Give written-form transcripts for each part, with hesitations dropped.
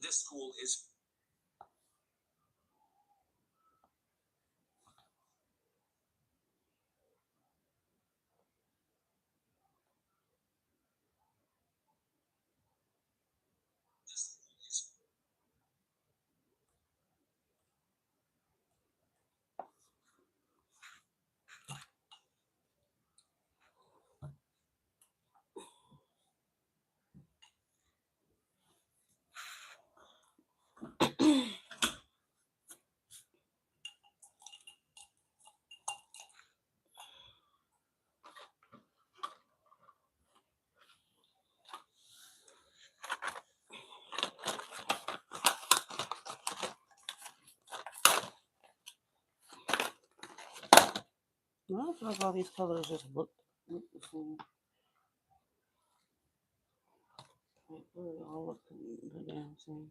This school is I don't feel like all these colors just look the same. Like, really all look the damn same.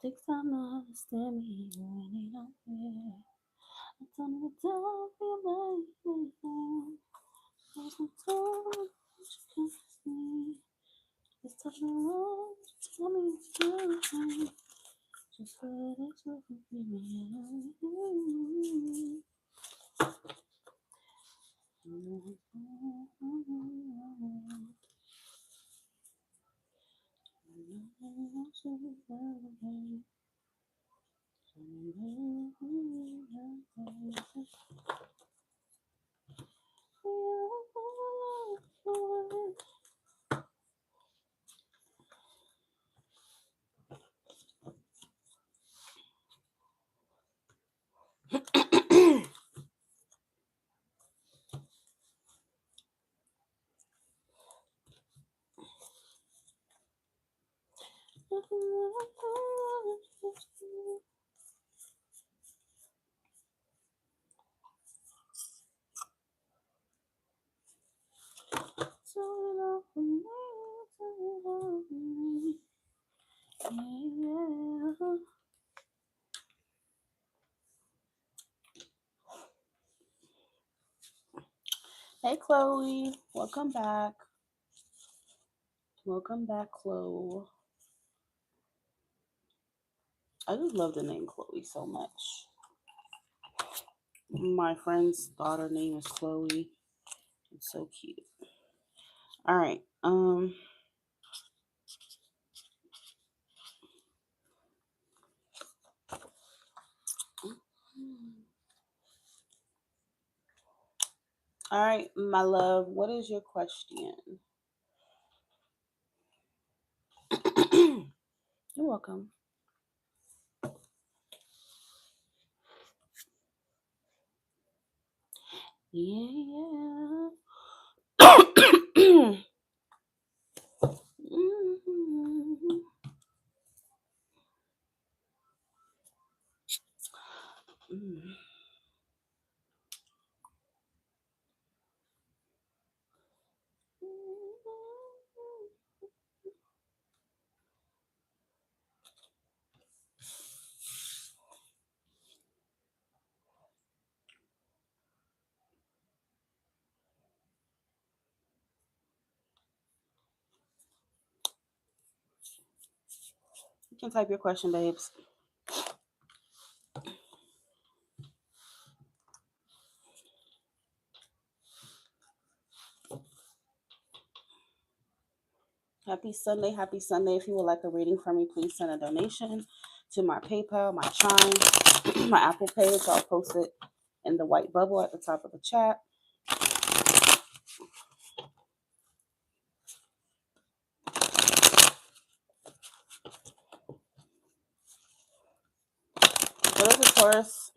Takes time to understand me when you don't care. I don't know what feel like. There's no time that you can see. It's touching around, tell me it's true. Just let it go for me. Hey Chloe, welcome back. Welcome back, Chloe. I just love the name Chloe so much. My friend's daughter name is Chloe. It's so cute. All right. All right, my love. What is your question? You're welcome. Yeah. can type your question, babes. Happy Sunday, happy Sunday. If you would like a reading from me, please send a donation to my PayPal, my Chime, my Apple Pay. So I'll post it in the white bubble at the top of the chat. What is it, Taurus?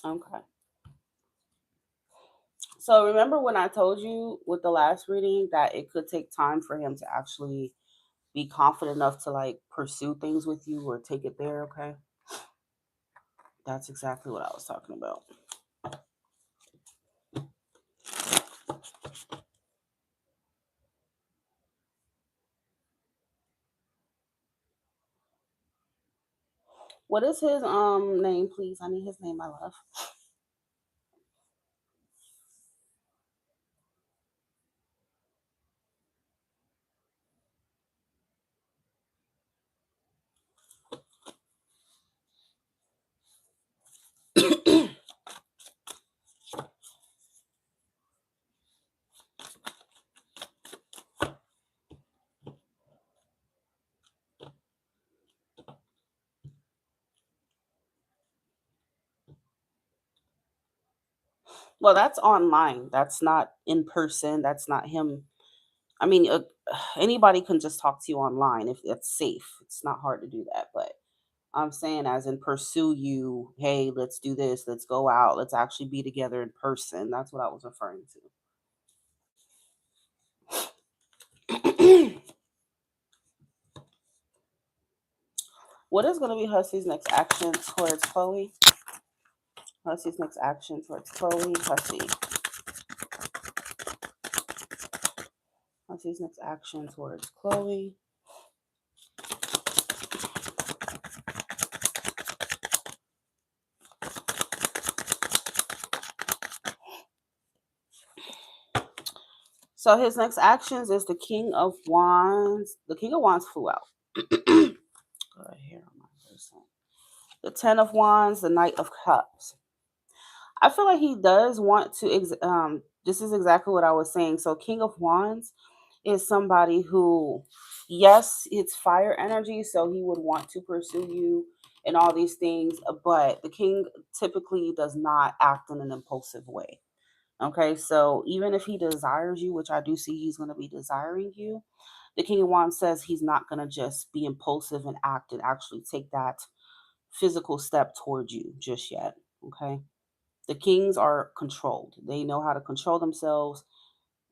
Okay. So remember when I told you with the last reading that it could take time for him to actually be confident enough to like pursue things with you or take it there, okay? That's exactly what I was talking about. What is his name, please? I need his name, my love. Well, that's online. That's not in person. That's not him. I mean, anybody can just talk to you online if it's safe. It's not hard to do that. But I'm saying, as in pursue you, hey, let's do this. Let's go out. Let's actually be together in person. That's what I was referring to. What is going to be Hussy's next action towards Chloe? Hussy's next action towards Chloe. Hussy's next action towards Chloe. So his next actions is the King of Wands. The King of Wands flew out. Go here on my person. The Ten of Wands, the Knight of Cups. I feel like he does want to. This is exactly what I was saying. So King of Wands is somebody who, yes, it's fire energy, so he would want to pursue you and all these things. But the King typically does not act in an impulsive way. Okay, so even if he desires you, which I do see he's going to be desiring you, the King of Wands says he's not going to just be impulsive and act and actually take that physical step towards you just yet. Okay, the kings are controlled, they know how to control themselves,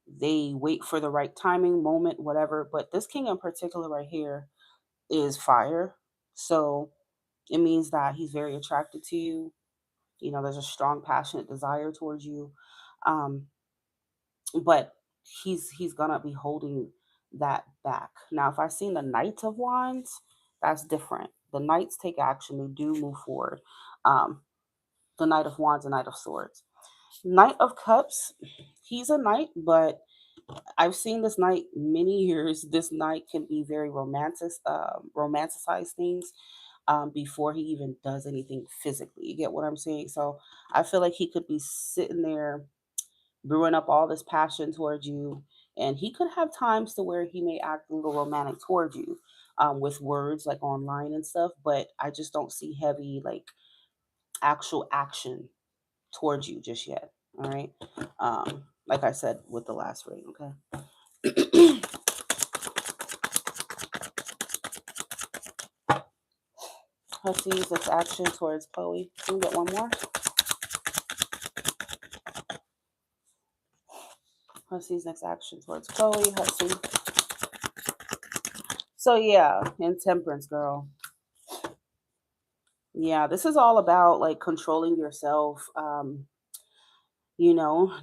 they wait for the right timing, moment, whatever. But this king in particular, right here, is fire. So it means that he's very attracted to you. You know, there's a strong, passionate desire towards you. Um, but he's gonna be holding that back. Now, if I seen the Knight of Wands, that's different. The knights take action; they do move forward. Um, the Knight of Wands, the Knight of Swords, Knight of Cups. He's a knight, but I've seen this knight many years. This knight can be very romanticize things before he even does anything physically. You get what I'm saying? So I feel like he could be sitting there brewing up all this passion towards you, and he could have times to where he may act a little romantic towards you, with words like online and stuff. But I just don't see heavy like actual action towards you just yet. All right. Like I said with the last reading. Okay. Hussy's its action towards Chloe. Can we get one more? Hussy's next action towards Chloe. Hussy. So yeah, intemperance, girl. Yeah, this is all about like controlling yourself.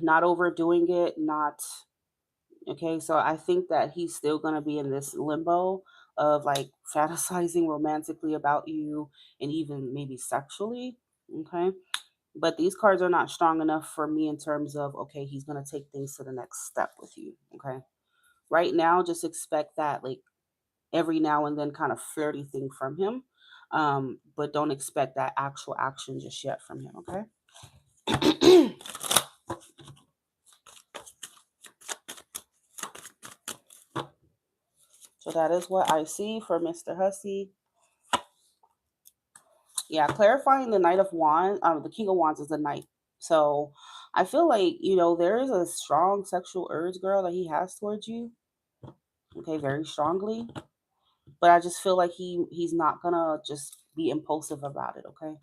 Not overdoing it, not okay. So I think that he's still gonna be in this limbo of like fantasizing romantically about you and even maybe sexually. Okay. But these cards are not strong enough for me in terms of, okay, he's going to take things to the next step with you. Okay. Right now, just expect that, like, every now and then kind of flirty thing from him. But don't expect that actual action just yet from him. Okay. So that is what I see for Mr. Hussey. Yeah, clarifying the Knight of Wands, the King of Wands is the Knight. So I feel like, there is a strong sexual urge, girl, that he has towards you. Okay, very strongly. But I just feel like he's not gonna just be impulsive about it, okay?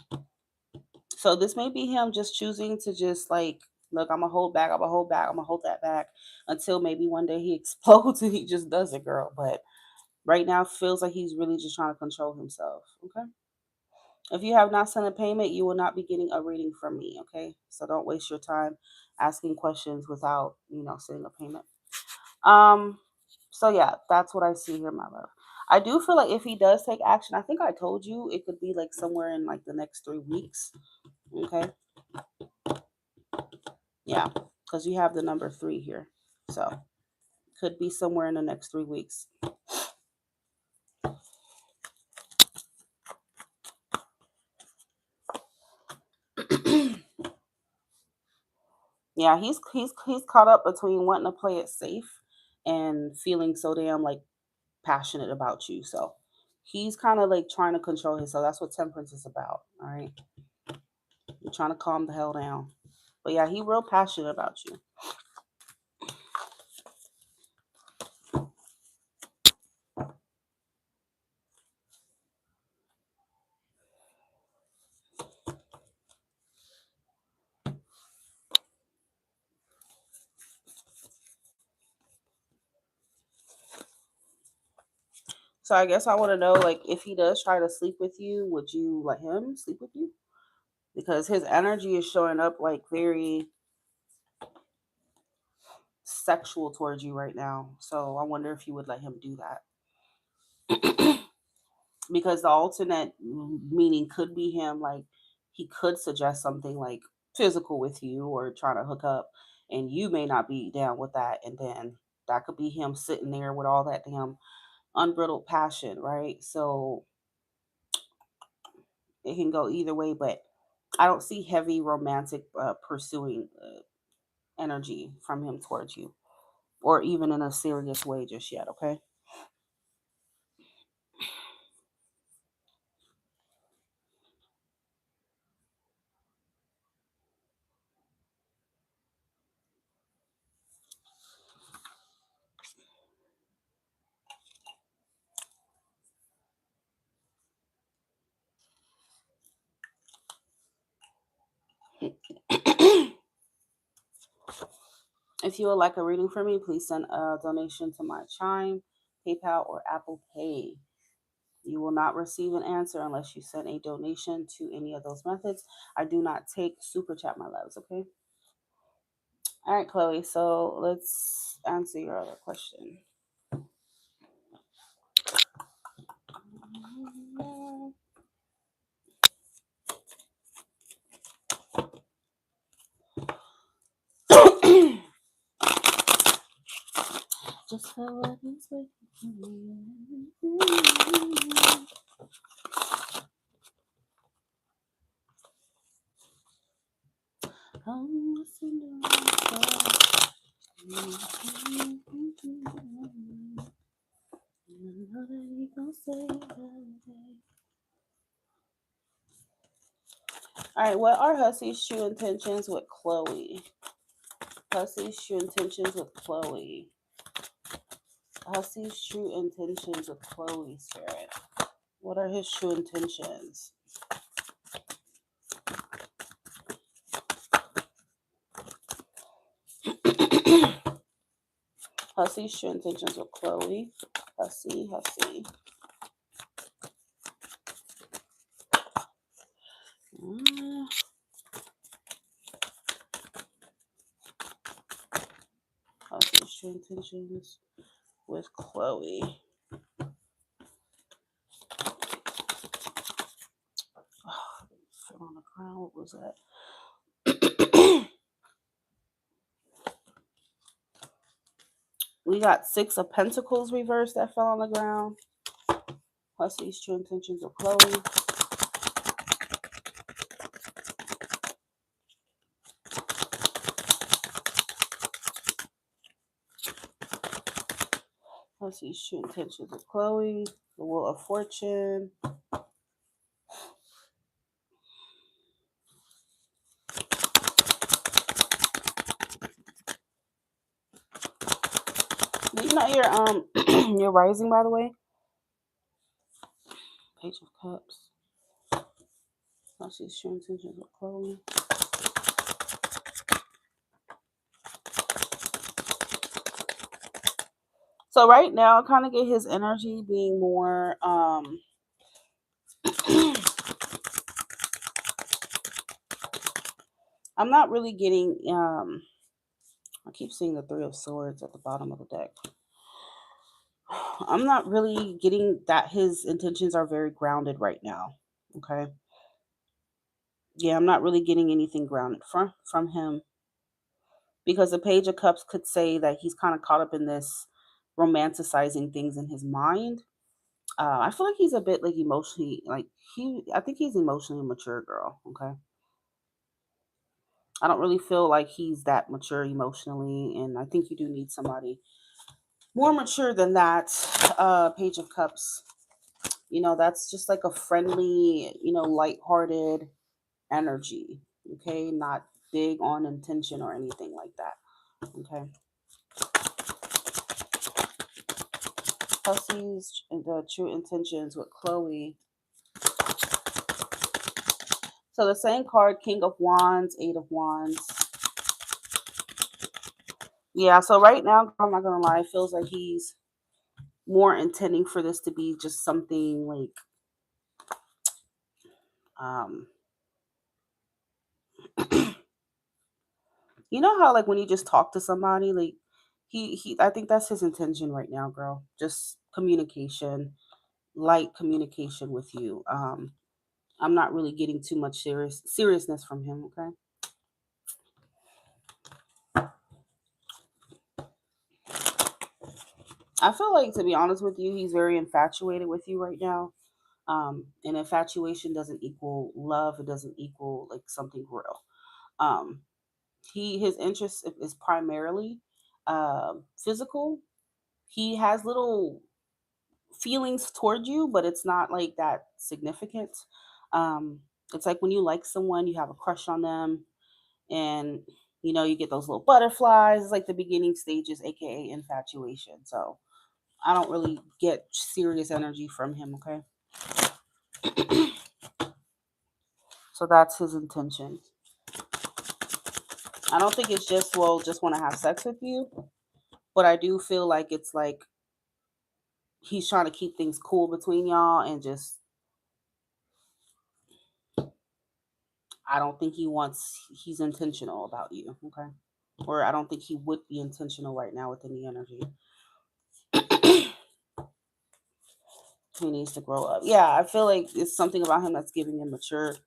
So this may be him just choosing to just like, look, I'm gonna hold back, I'm gonna hold back, I'm gonna hold that back until maybe one day he explodes and he just does it, girl. But right now feels like he's really just trying to control himself. Okay. If you have not sent a payment, you will not be getting a reading from me. Okay. So don't waste your time asking questions without, sending a payment. Um, so yeah, that's what I see here, my love. I do feel like if he does take action, I think I told you it could be like somewhere in like the next 3 weeks. Okay. Yeah. Because you have the number 3 here. So could be somewhere in the next 3 weeks. Yeah, he's caught up between wanting to play it safe and feeling so damn like passionate about you. So he's kind of like trying to control himself. That's what temperance is about. All right. You're trying to calm the hell down. But yeah, he real passionate about you. So I guess I want to know, like, if he does try to sleep with you, would you let him sleep with you? Because his energy is showing up like very sexual towards you right now. So I wonder if you would let him do that. Because the alternate meaning could be him, like, he could suggest something like physical with you or trying to hook up, and you may not be down with that. And then that could be him sitting there with all that damn unbridled passion, right? So it can go either way, but I don't see heavy romantic pursuing energy from him towards you, or even in a serious way just yet. Okay. If you would like a reading from me, please send a donation to my Chime, PayPal, or Apple Pay. You will not receive an answer unless you send a donation to any of those methods. I do not take super chat, my loves. Okay. All right, Chloe. So let's answer your other question. Just for what is waiting for me. I'm listening All right, what are Hussy's true intentions with Chloe? Hussy's true intentions with Chloe. Hussy's true intentions with Chloe, Spirit. What are his true intentions? Hussy's true intentions with Chloe. Hussy. Hussy's true intentions with Chloe. What was that? We got Six of Pentacles reversed that fell on the ground. Plus these true intentions of Chloe. Plus these true intentions of Chloe. The Wheel of Fortune. You know your your rising, by the way. Page of Cups. Plus these true intentions of Chloe. So right now, I kind of get his energy being more I'm not really getting I keep seeing the Three of Swords at the bottom of the deck. I'm not really getting that his intentions are very grounded right now. Okay. Yeah, I'm not really getting anything grounded from him, because the Page of Cups could say that he's kind of caught up in this romanticizing things in his mind. I feel like he's a bit like emotionally, like I think he's emotionally mature, girl. Okay. I don't really feel like he's that mature emotionally, and I think you do need somebody more mature than that. Page of Cups, that's just like a friendly, lighthearted energy. Okay, not big on intention or anything like that. Okay. Hussey's the true intentions with Chloe. So the same card, King of Wands, Eight of Wands. Yeah, so right now, I'm not gonna lie, it feels like he's more intending for this to be just something like um you know how like when you just talk to somebody, like he I think that's his intention right now, girl. Just communication, light communication with you. I'm not really getting too much seriousness from him, okay? I feel like, to be honest with you, he's very infatuated with you right now. And infatuation doesn't equal love. It doesn't equal like something real. Um, his interest is primarily physical. He has little feelings toward you, but it's not like that significant. Um, it's like when you like someone, you have a crush on them, and you get those little butterflies. It's like the beginning stages, aka infatuation. So I don't really get serious energy from him. Okay, so that's his intention. I don't think it's just want to have sex with you, but I do feel like it's like he's trying to keep things cool between y'all, and just I don't think he's intentional about you, okay? Or I don't think he would be intentional right now with any energy. He needs to grow up. Yeah, I feel like it's something about him that's giving him mature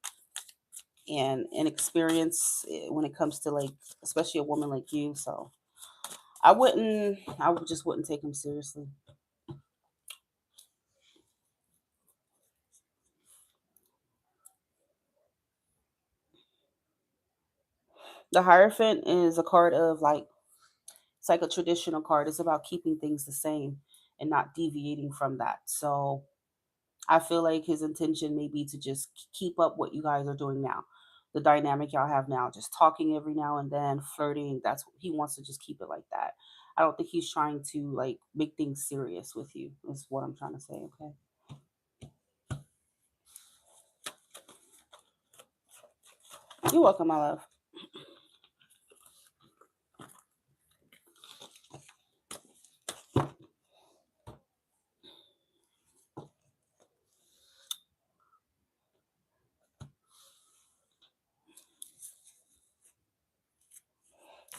and inexperience when it comes to, like, especially a woman like you. So just wouldn't take him seriously. The Hierophant is a card of like, it's like a traditional card. It's about keeping things the same and not deviating from that. So I feel like his intention may be to just keep up what you guys are doing now. The dynamic y'all have now, just talking every now and then, flirting. That's what he wants to just keep it like that. I don't think he's trying to like make things serious with you, is what I'm trying to say, okay? You're welcome, my love.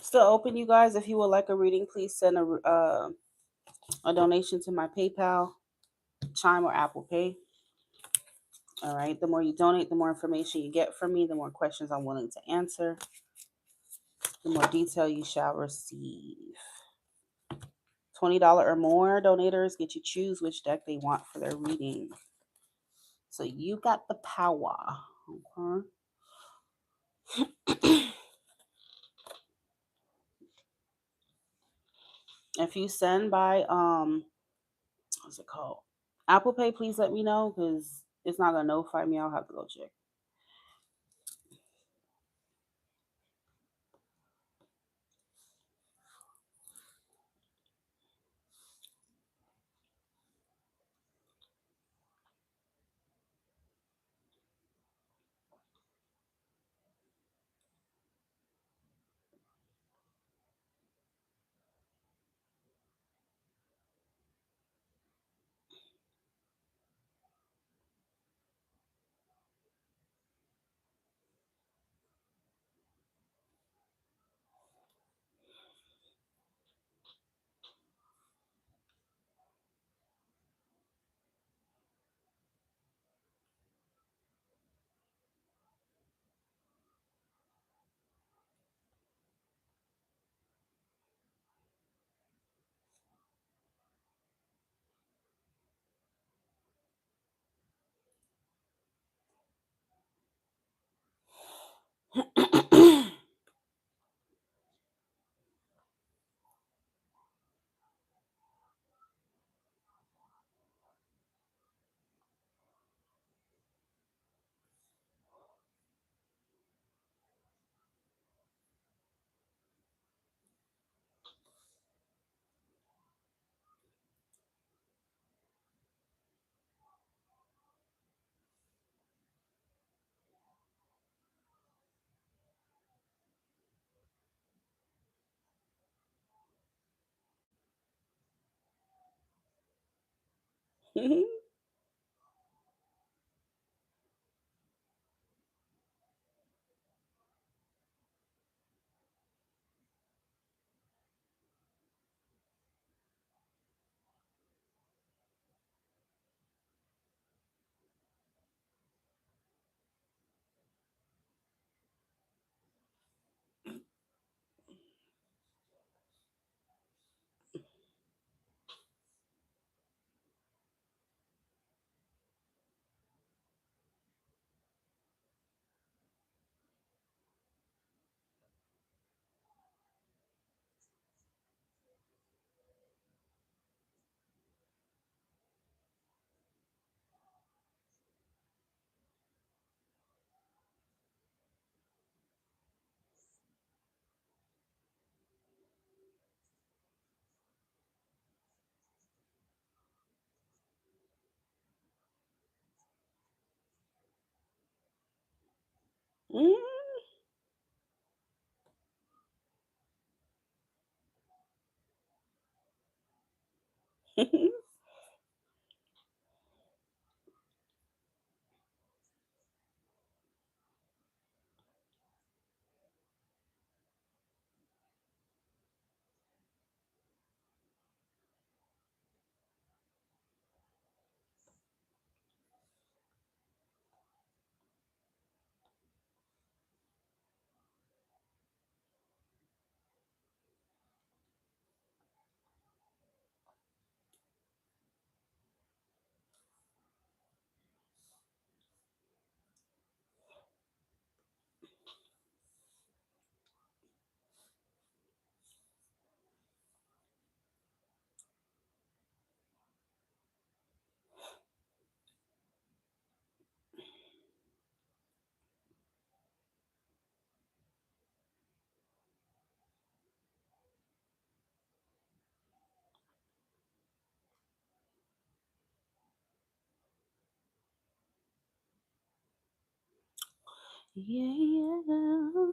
Still open, you guys. If you would like a reading, please send a donation to my PayPal, Chime, or Apple Pay. All right. The more you donate, the more information you get from me, the more questions I'm willing to answer, the more detail you shall receive. $20 or more donators get to choose which deck they want for their reading. So you got the power. Okay. If you send by what's it called? Apple Pay, please let me know because it's not gonna notify me. I'll have to go check. Yeah, yeah.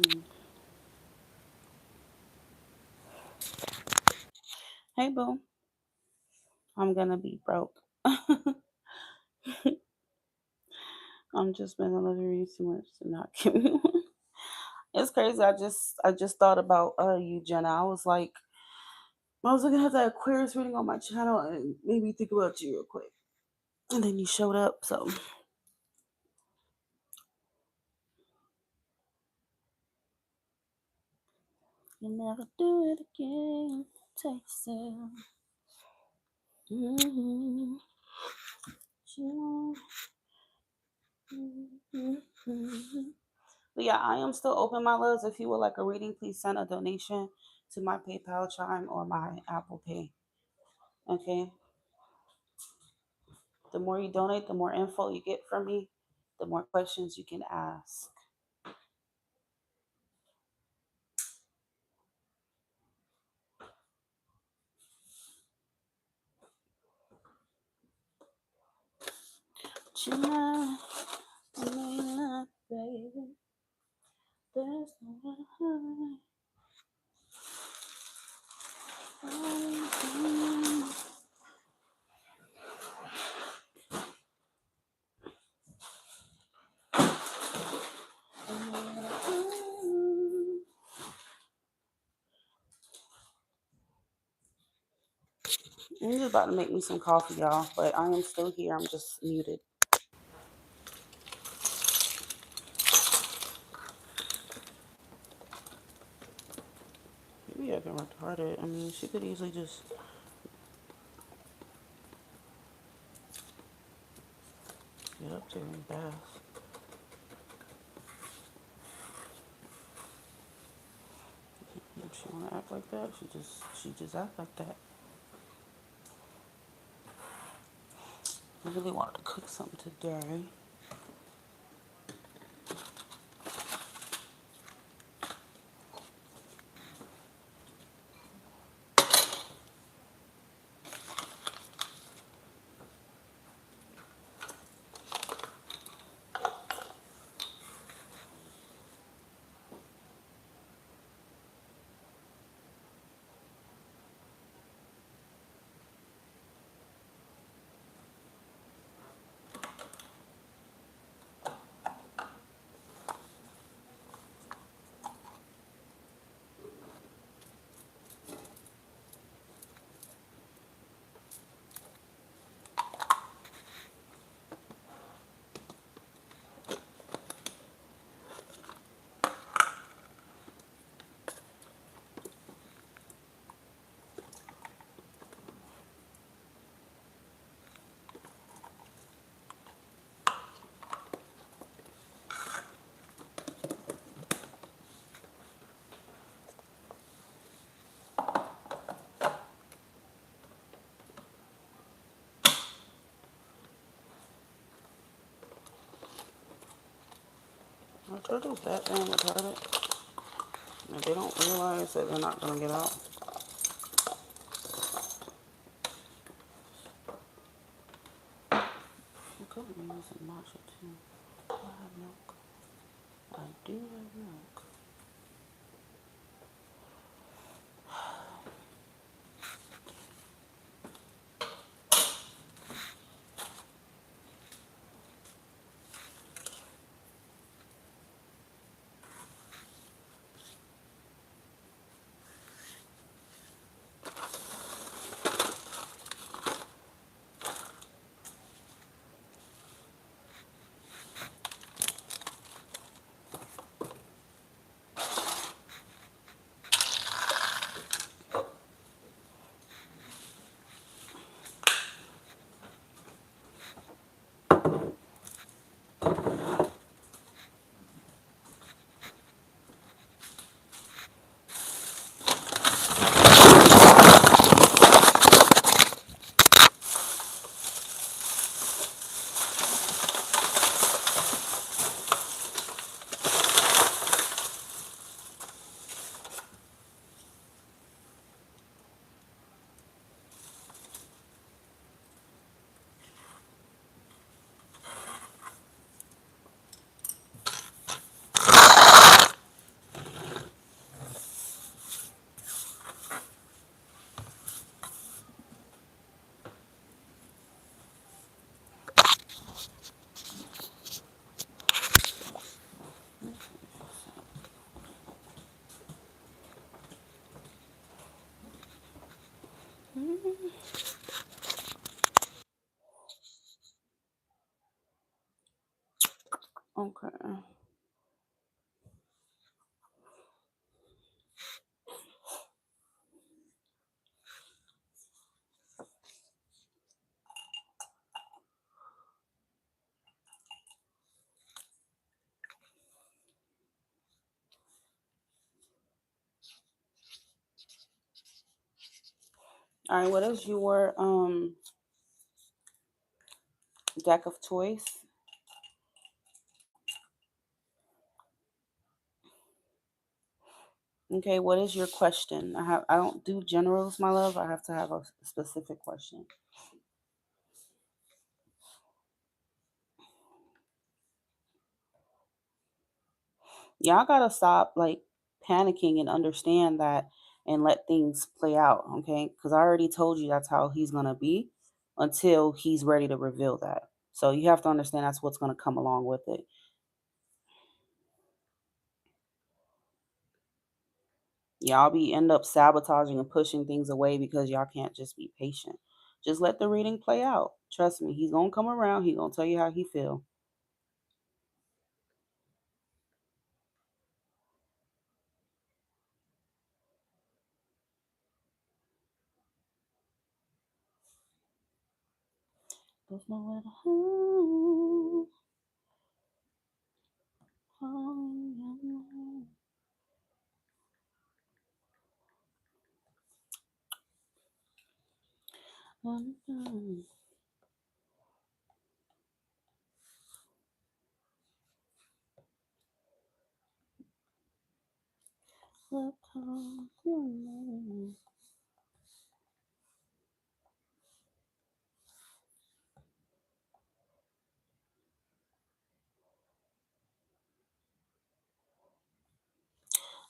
Mm. Hey, boo. I'm gonna be broke. I'm just spending a little reading too much to not give me one. It's crazy. I just thought about you, Jenna. I was looking at that Aquarius reading on my channel and it made me think about you real quick. And then you showed up, so you never do it again. Taste it. Mm-hmm. But yeah, I am still open, my loves. If you would like a reading, please send a donation to my PayPal, Chime, or my Apple Pay. Okay. The more you donate, the more info you get from me, the more questions you can ask. Tonight, I know you're not, baby. There's no way to hide. I'm just about to make me some coffee, y'all, but I am still here. I'm just muted. Maybe I can retard it. I mean, she could easily just get up there and bath. If she wanna act like that, she just act like that. I really wanted to cook something today. Our turtle's that damn retarded. If they don't realize that they're not gonna get out. You could use some matcha too. I have milk. I do have milk. Okay. All right. What is your deck of choice? Okay. What is your question? I don't do generals, my love. I have to have a specific question. Y'all gotta stop like panicking and understand that and let things play out, okay? Because I already told you that's how he's gonna be until he's ready to reveal that. So you have to understand that's what's gonna come along with it. Y'all be end up sabotaging and pushing things away because y'all can't just be patient. Just let the reading play out. Trust me, he's gonna come around. He's gonna tell you how he feel. There's nowhere to hide.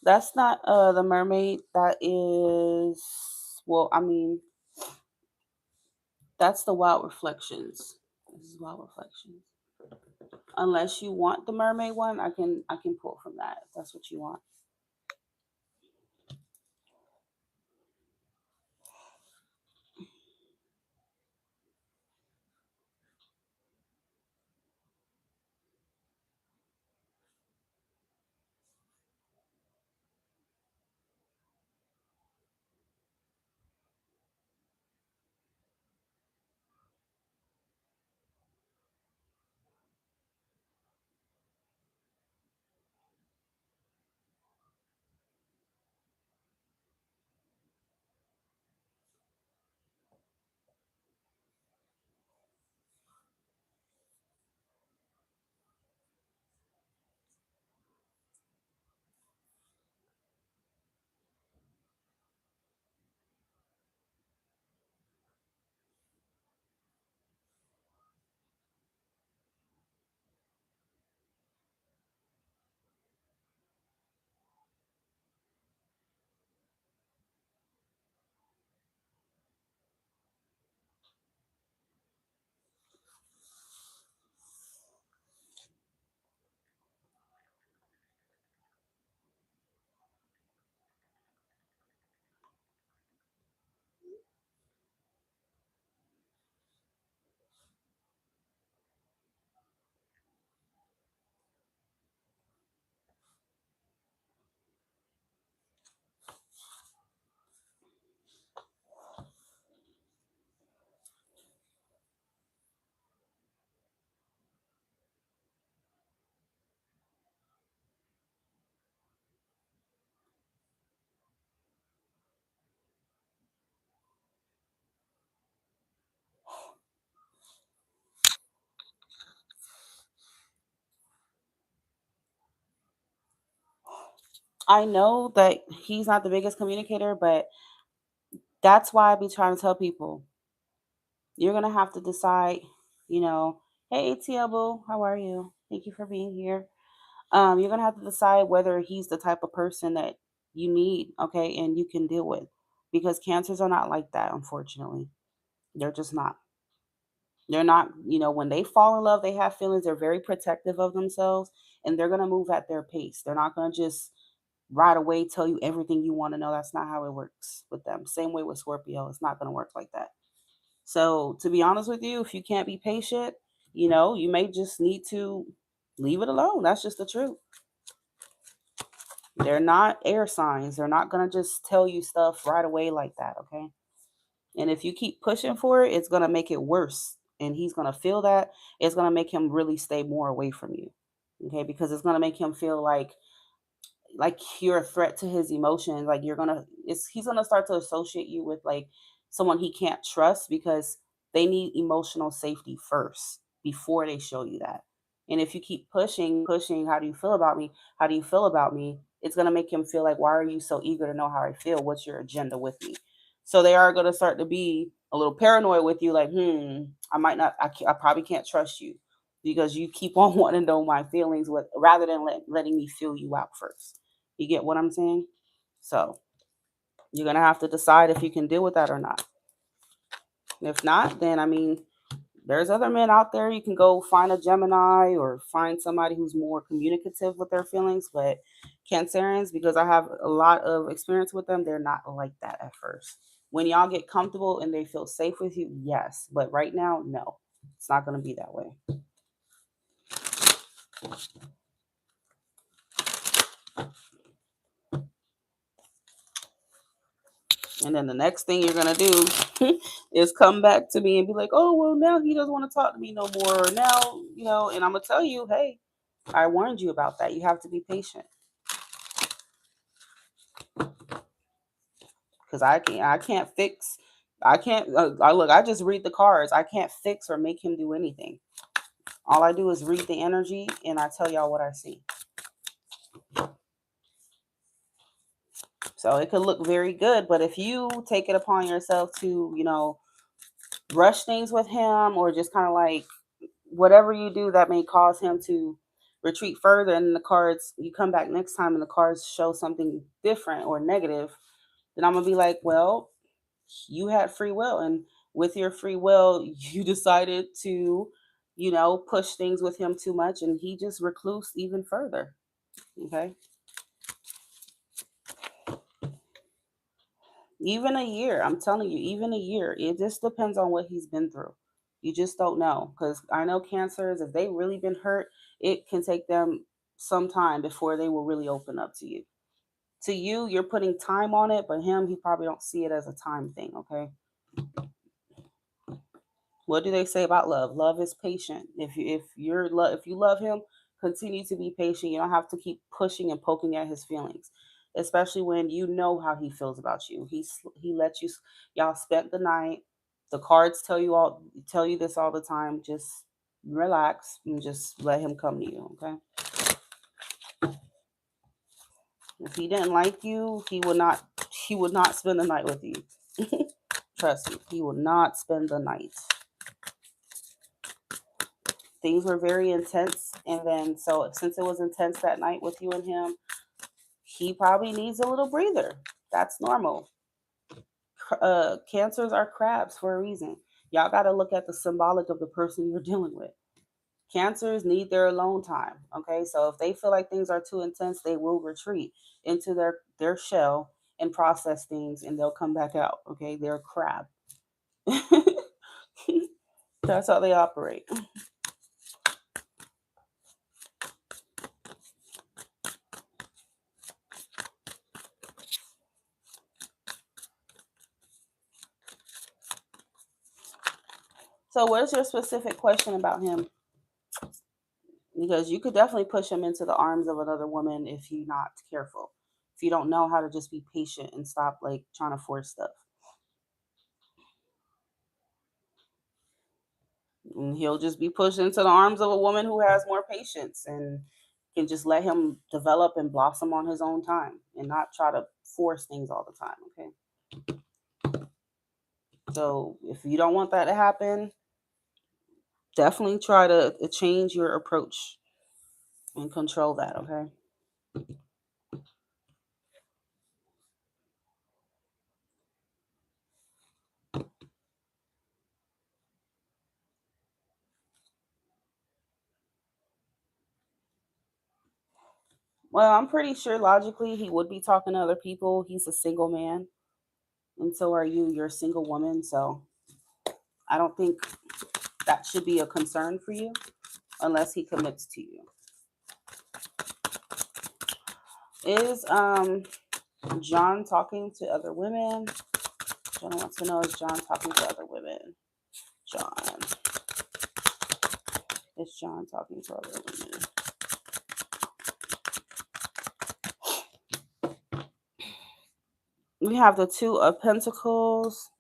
That's not the mermaid. That is, well, I mean, that's the wild reflections. This is wild reflections. Unless you want the mermaid one, I can pull from that if that's what you want. I know that he's not the biggest communicator, but that's why I be trying to tell people you're gonna have to decide. You know, hey ATL boo, how are you? Thank you for being here. You're gonna have to decide whether he's the type of person that you need, okay, and you can deal with, because cancers are not like that. Unfortunately, they're just not. They're not. You know, when they fall in love, they have feelings. They're very protective of themselves, and they're gonna move at their pace. They're not gonna just right away tell you everything you want to know. That's not how it works with them. Same way with Scorpio. It's not gonna work like that. So to be honest with you, if you can't be patient, you know, you may just need to. Leave it alone. That's just the truth. They're not air signs. They're not going to just tell you stuff right away like that, okay? And if you keep pushing for it, it's going to make it worse. And he's going to feel that. It's going to make him really stay more away from you, okay? Because it's going to make him feel like you're a threat to his emotions. Like he's gonna start to associate you with like someone he can't trust, because they need emotional safety first before they show you that. And if you keep pushing, how do you feel about me, how do you feel about me, it's gonna make him feel like, why are you so eager to know how I feel, what's your agenda with me? So they are gonna start to be a little paranoid with you, like, I might not, I probably can't trust you, because you keep on wanting to know my feelings, with rather than letting me feel you out first. You get what I'm saying? So you're gonna have to decide if you can deal with that or not. If not, then I mean, there's other men out there. You can go find a Gemini or find somebody who's more communicative with their feelings. But Cancerians, because I have a lot of experience with them, they're not like that at first. When y'all get comfortable and they feel safe with you, yes. But right now, no, it's not gonna be that way. And then the next thing you're gonna do is come back to me and be like, "Oh, well, now he doesn't want to talk to me no more." Or now, and I'm gonna tell you, "Hey, I warned you about that. You have to be patient, because I can't fix. I can't. Look. I just read the cards. I can't fix or make him do anything. All I do is read the energy and I tell y'all what I see. So it could look very good, but if you take it upon yourself to, rush things with him, or just kind of like whatever you do that may cause him to retreat further, and the cards, you come back next time and the cards show something different or negative, then I'm gonna be like, well, you had free will, and with your free will you decided to, push things with him too much, and he just recluse even further. Okay. Even a year, I'm telling you, even a year. It just depends on what he's been through. You just don't know. Because I know cancers, if they really been hurt, it can take them some time before they will really open up to you. To you, you're putting time on it, but him, he probably don't see it as a time thing, okay? What do they say about love? Love is patient. If you love him, continue to be patient. You don't have to keep pushing and poking at his feelings, especially when you know how he feels about you. He lets you. Y'all spent the night. The cards tell you this all the time. Just relax and just let him come to you. Okay. If he didn't like you, he would not spend the night with you. Trust me, he will not spend the night. Things were very intense, and then so since it was intense that night with you and him, he probably needs a little breather. That's normal. Cancers are crabs for a reason. Y'all got to look at the symbolic of the person you're dealing with. Cancers need their alone time. Okay, so if they feel like things are too intense, they will retreat into their shell and process things, and they'll come back out. Okay, they're a crab. That's how they operate. So what is your specific question about him? Because you could definitely push him into the arms of another woman if you're not careful. If you don't know how to just be patient and stop like trying to force stuff. And he'll just be pushed into the arms of a woman who has more patience and can just let him develop and blossom on his own time and not try to force things all the time. Okay. So if you don't want that to happen, definitely try to change your approach and control that. Okay. Well, I'm pretty sure logically he would be talking to other people. He's a single man, and so are you. You're a single woman, so I don't think that should be a concern for you unless he commits to you. Is John talking to other women? John wants to know, is John talking to other women? John. Is John talking to other women? We have the Two of Pentacles,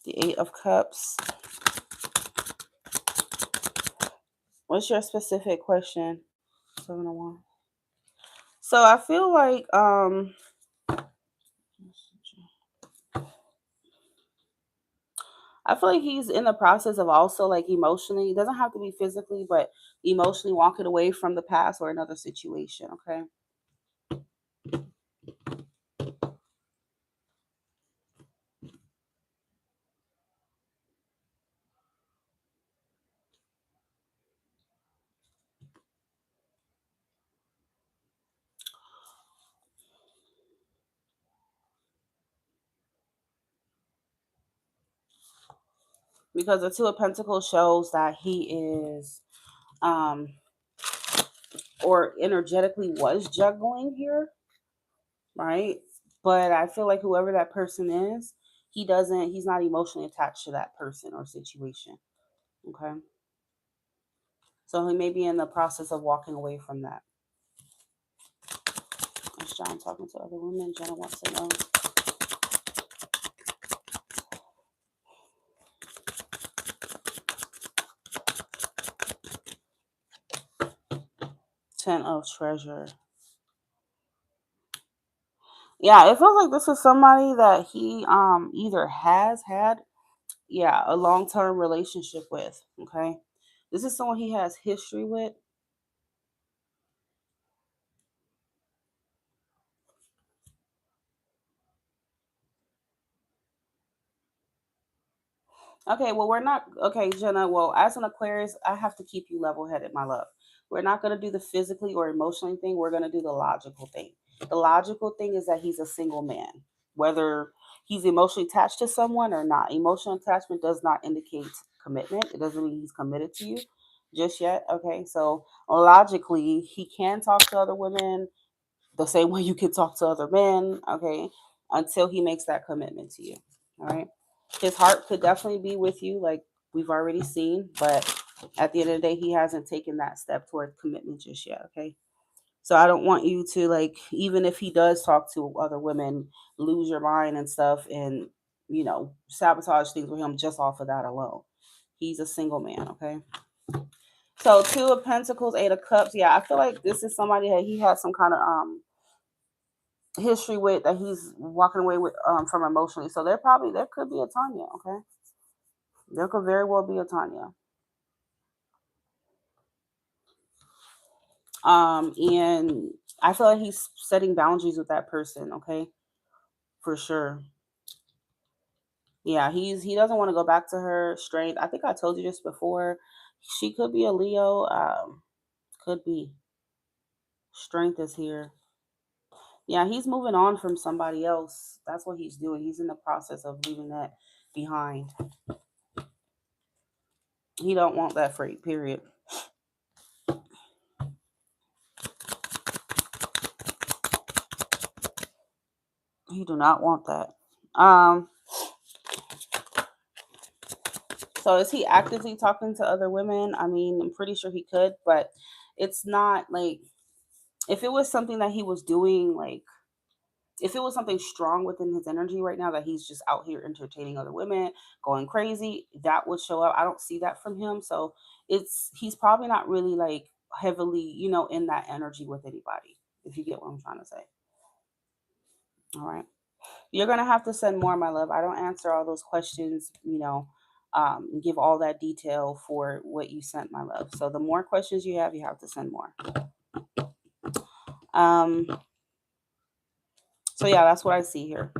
the Eight of Cups. What's your specific question? 701. So I feel like he's in the process of also like emotionally, it doesn't have to be physically, but emotionally walking away from the past or another situation, okay? Because the Two of Pentacles shows that he is or energetically was juggling here, right? But I feel like whoever that person is, he's not emotionally attached to that person or situation. Okay. So he may be in the process of walking away from that. Is John talking to other women? Jenna wants to know. Ten of Treasure. Yeah, it feels like this is somebody that he either has had, yeah, a long-term relationship with. Okay. This is someone he has history with. Okay, well, we're not, okay, Jenna. Well, as an Aquarius, I have to keep you level headed, my love. We're not going to do the physically or emotionally thing. We're going to do the logical thing. The logical thing is that he's a single man, whether he's emotionally attached to someone or not. Emotional attachment does not indicate commitment, it doesn't mean he's committed to you just yet. Okay, so logically, he can talk to other women the same way you can talk to other men, okay, until he makes that commitment to you. All right. His heart could definitely be with you, like we've already seen, but at the end of the day, he hasn't taken that step toward commitment just yet. Okay. So I don't want you to, like, even if he does talk to other women, lose your mind and stuff and, sabotage things with him just off of that alone. He's a single man. Okay. So Two of Pentacles, Eight of Cups. Yeah, I feel like this is somebody that he has some kind of history with, that he's walking away with from emotionally. So there could be a Tanya. Okay, there could very well be a Tanya. And I feel like he's setting boundaries with that person. Okay, for sure. Yeah, he doesn't want to go back to her. Strength. I think I told you this before. She could be a Leo. Could be. Strength is here. Yeah, he's moving on from somebody else. That's what he's doing. He's in the process of leaving that behind. He don't want that freight, period. He do not want that. So is he actively talking to other women? I mean, I'm pretty sure he could, but it's not like, if it was something that he was doing, like if it was something strong within his energy right now that he's just out here entertaining other women, going crazy, that would show up. I don't see that from him. So he's probably not really like heavily, in that energy with anybody, if you get what I'm trying to say. All right. You're gonna have to send more, my love. I don't answer all those questions, give all that detail for what you sent, my love. So the more questions you have to send more. Um, so yeah, that's what I see here.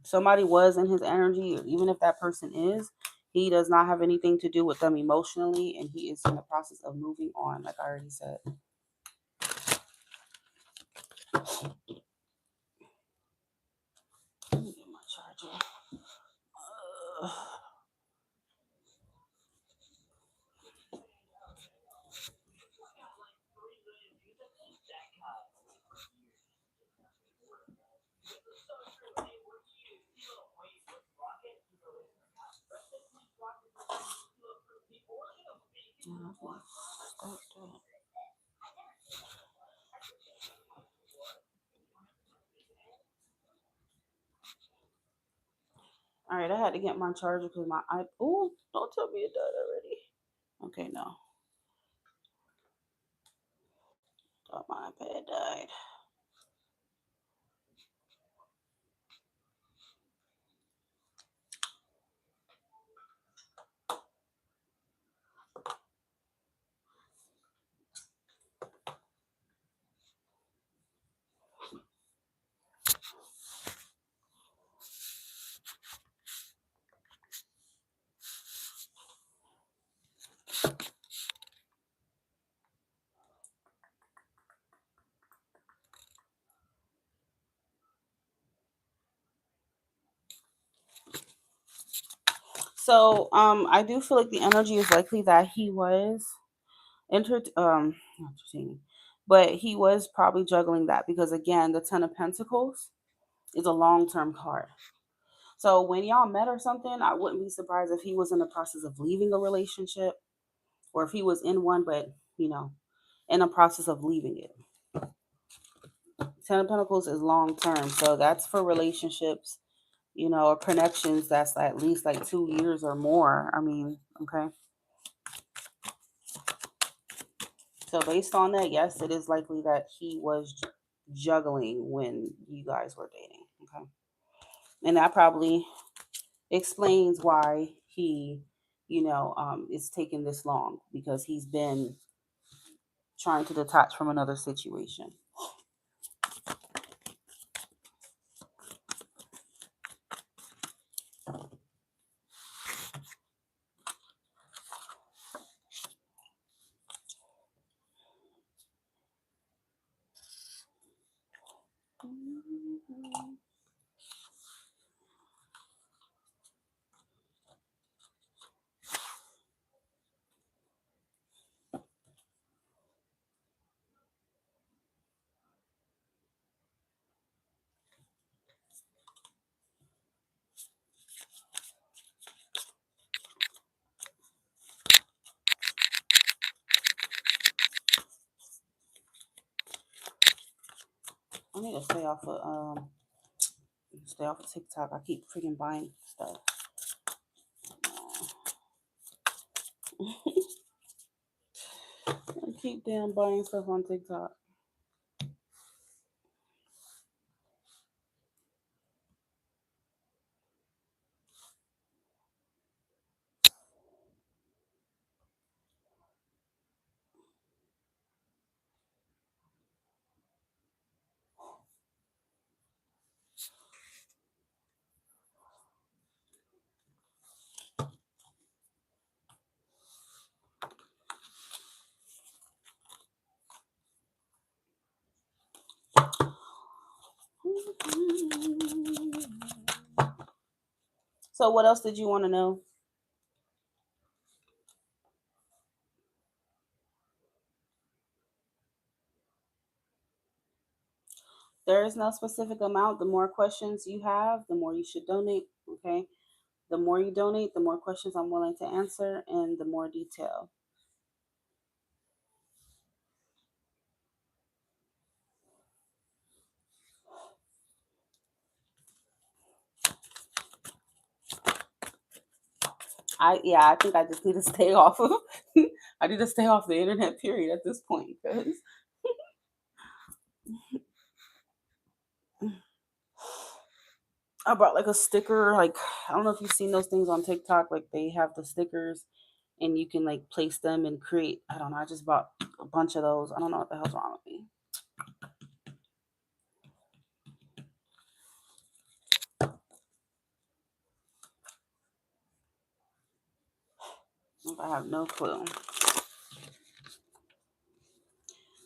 Somebody was in his energy, even if that person is, he does not have anything to do with them emotionally, and he is in the process of moving on, like I already said. Let me get my charger. Yeah, stop that. All right, I had to get my charger because my I. Oh, don't tell me it died already. Okay, no, thought my iPad died. So, I do feel like the energy is likely that he was not entertaining, but he was probably juggling that because again, the Ten of Pentacles is a long term card. So when y'all met or something, I wouldn't be surprised if he was in the process of leaving a relationship or if he was in one, but you know, in the process of leaving it. Ten of Pentacles is long term, so that's for relationships, or connections that's at least like 2 years or more. I mean, okay. So based on that, yes, it is likely that he was juggling when you guys were dating. Okay. And that probably explains why he, is taking this long because he's been trying to detach from another situation. I need to stay off of TikTok. I keep freaking buying stuff. I keep damn buying stuff on TikTok. So what else did you want to know? There is no specific amount. The more questions you have, the more you should donate. Okay. The more you donate, the more questions I'm willing to answer and the more detail. I think I just need to stay off of I need to stay off the internet period at this point because I bought like a sticker, like I don't know if you've seen those things on TikTok, like they have the stickers and you can like place them and create. I don't know. I just bought a bunch of those. I don't know what the hell's wrong with me. I have no clue.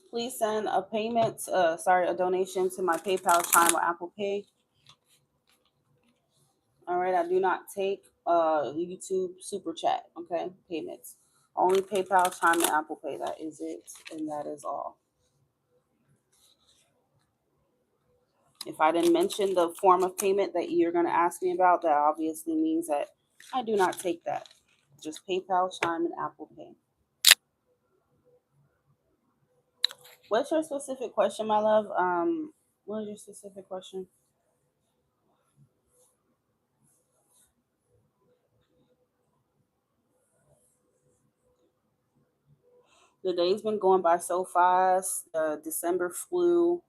Please send a donation to my PayPal, Chime, or Apple Pay. All right, I do not take YouTube Super Chat, okay, payments. Only PayPal, Chime, and Apple Pay. That is it, and that is all. If I didn't mention the form of payment that you're going to ask me about, that obviously means that I do not take that. Just PayPal, Chime, and Apple Pay. What's your specific question, my love? What is your specific question? The day's been going by so fast. December flew.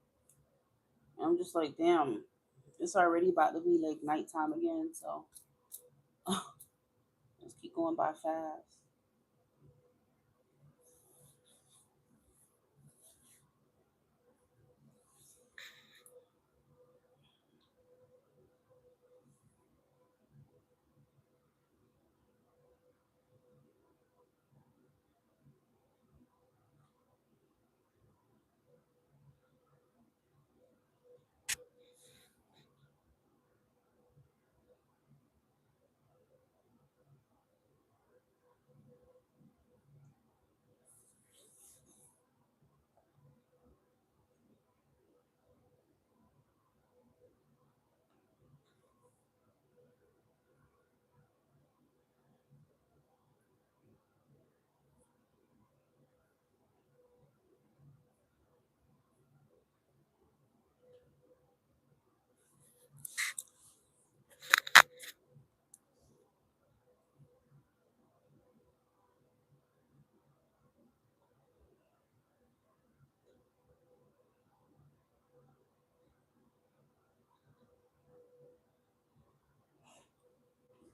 I'm just like, damn, it's already about to be like nighttime again. So let's keep going by fast.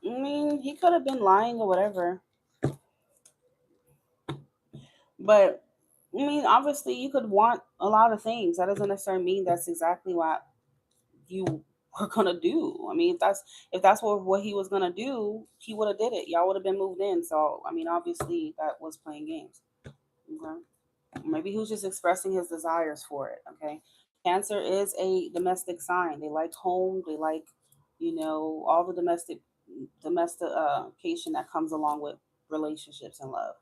I mean, he could have been lying or whatever, but I mean, obviously, you could want a lot of things. That doesn't necessarily mean that's exactly what you were gonna do. I mean, if that's what he was gonna do, he would have did it. Y'all would have been moved in. So I mean, obviously, that was playing games. Okay, maybe he was just expressing his desires for it. Okay, Cancer is a domestic sign. They like home. They like, all the domestication that comes along with relationships and love.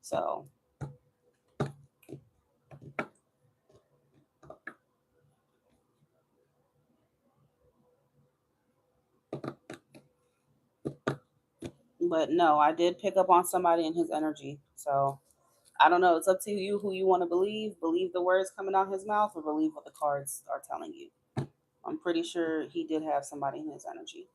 So, but no, I did pick up on somebody in his energy. So I don't know. It's up to you who you want to believe. Believe the words coming out his mouth, or believe what the cards are telling you. I'm pretty sure he did have somebody in his energy.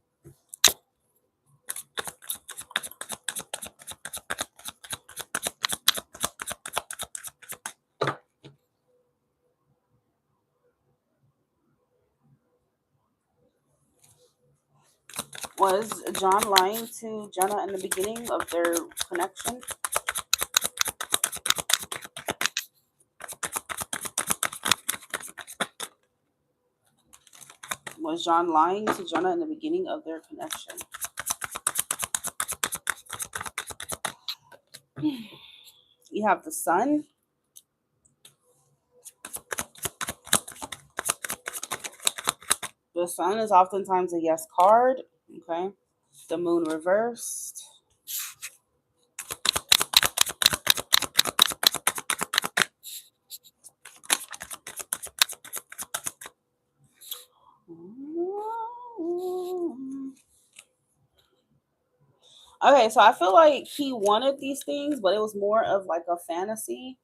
Was John lying to Jenna in the beginning of their connection? Was John lying to Jenna in the beginning of their connection? You have the sun. The sun is oftentimes a yes card. Okay. The moon reversed. Okay, so I feel like he wanted these things, but it was more of like a fantasy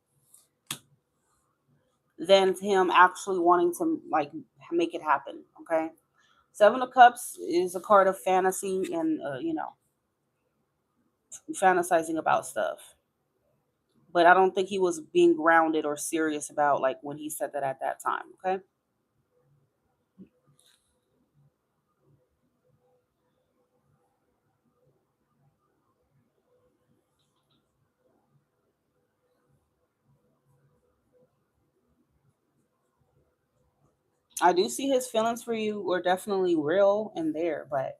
than him actually wanting to like make it happen. Okay, Seven of Cups is a card of fantasy and fantasizing about stuff. But I don't think he was being grounded or serious about like when he said that at that time. Okay, I do see his feelings for you were definitely real and there, but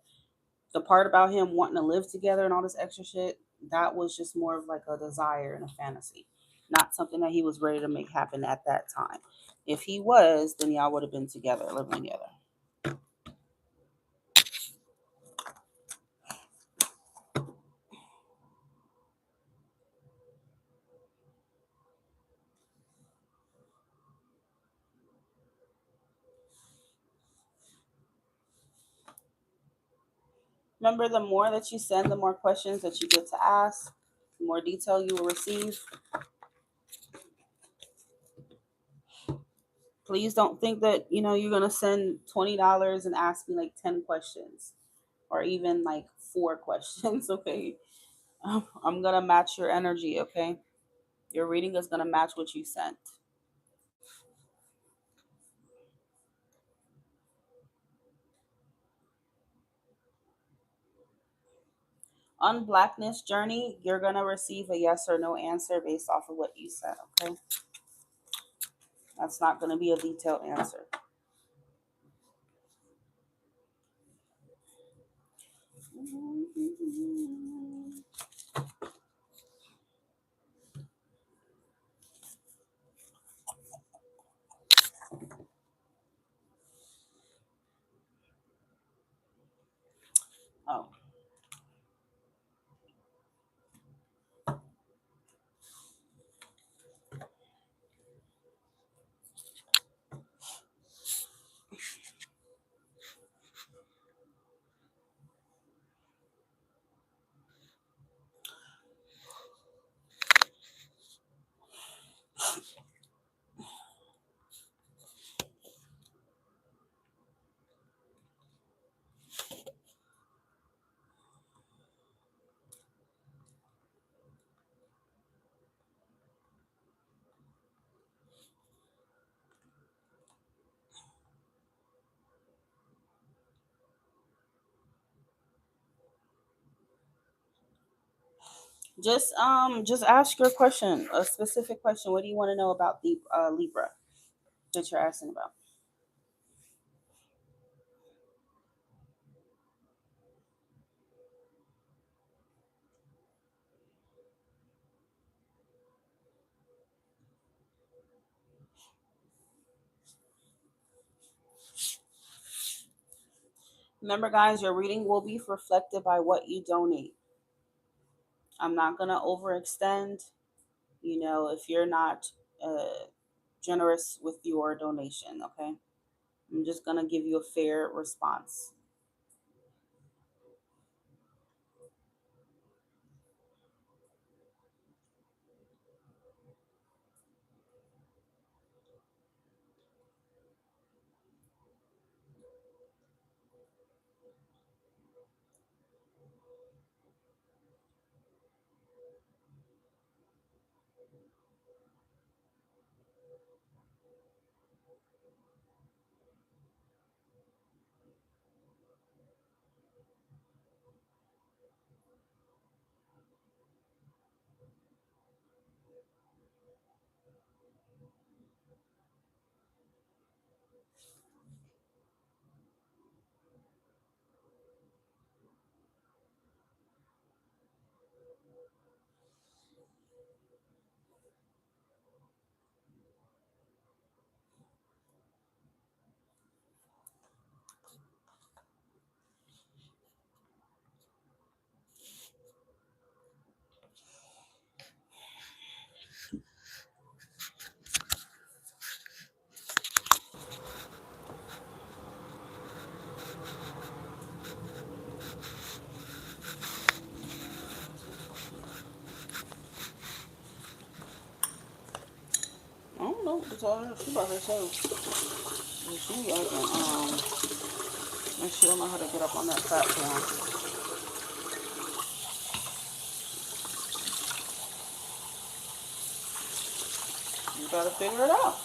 the part about him wanting to live together and all this extra shit, that was just more of like a desire and a fantasy, not something that he was ready to make happen at that time. If he was, then y'all would have been together, living together. Remember, the more that you send, the more questions that you get to ask, the more detail you will receive. Please don't think that, you're going to send $20 and ask me like 10 questions or even like 4 questions, okay? I'm going to match your energy, okay? Your reading is going to match what you sent. On Blackness Journey, you're going to receive a yes or no answer based off of what you said, okay? That's not going to be a detailed answer. Oh. Just ask your question, a specific question. What do you want to know about the Libra that you're asking about? Remember, guys, your reading will be reflected by what you donate. I'm not gonna overextend. If you're not generous with your donation, okay? I'm just gonna give you a fair response. I don't know what to tell her. She by herself. And she and she don't know how to get up on that platform. You gotta figure it out.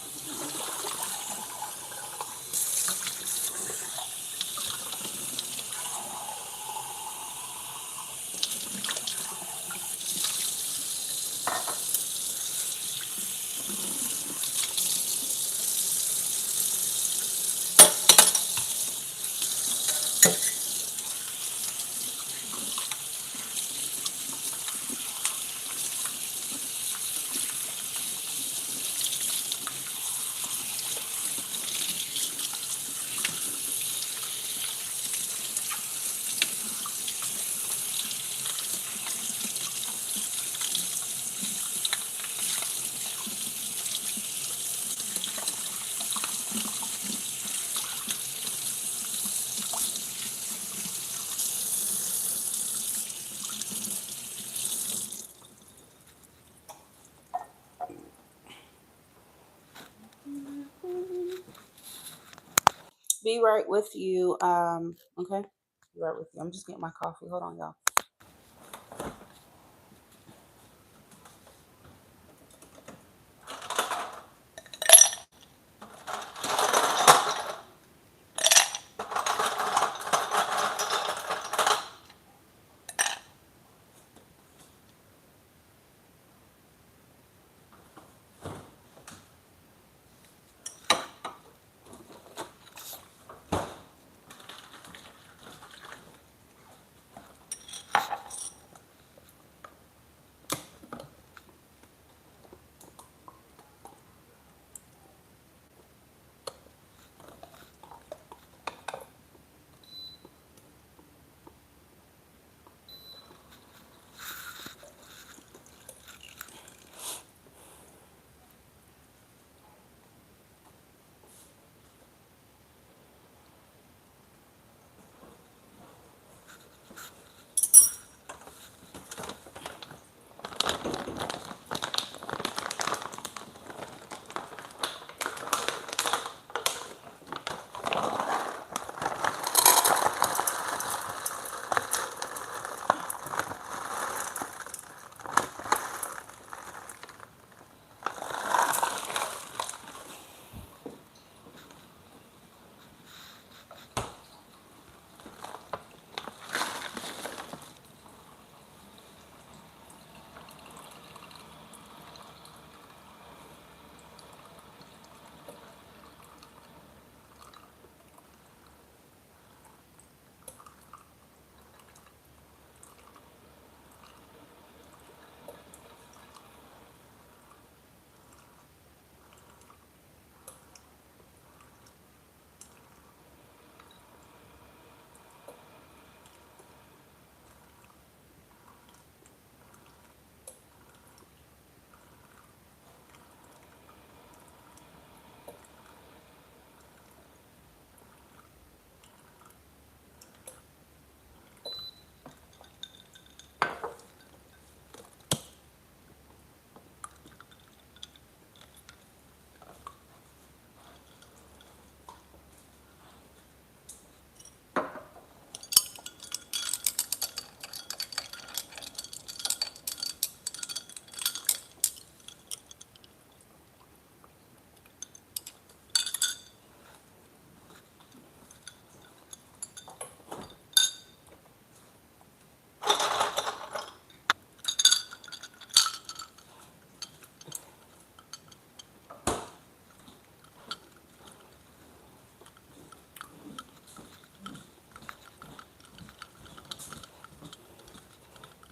Be right with you. Okay. Be right with you. I'm just getting my coffee. Hold on, y'all.